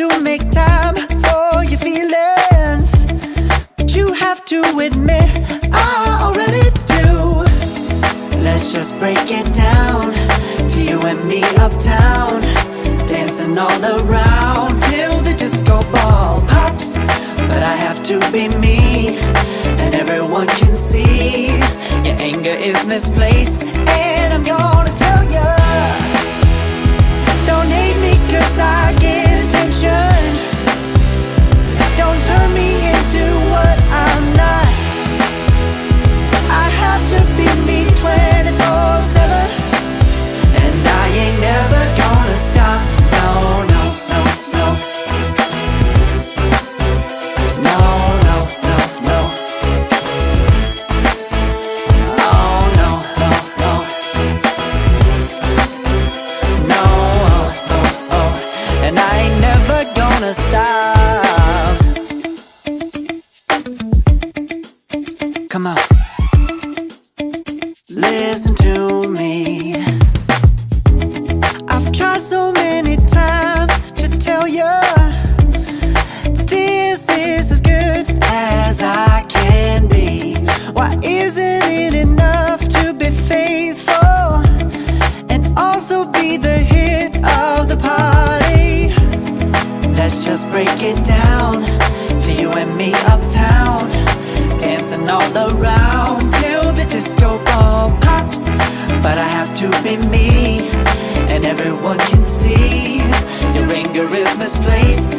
to make time for your feelings, but you have to admit I already do. Let's just break it down to you and me uptown, dancing all around till the disco ball pops. But I have to be me, and everyone can see your anger is misplaced. And I'm gonna tell ya, don't hate me cause I get attention. Don't turn me into what I'm not. I have to be me 24/7, and I ain't never gonna stop. No, no, no, no. No, no, no, no. Oh, no, no, no. No, oh, oh, oh. And I ain't never gonna stop. Come on. Listen to me. I've tried so many times to tell you this is as good as I can be. Why isn't it enough to be faithful and also be the hit of the party? Let's just break it down to you and me uptown, dancing all around till the disco ball pops. But I have to be me, and everyone can see your anger is misplaced.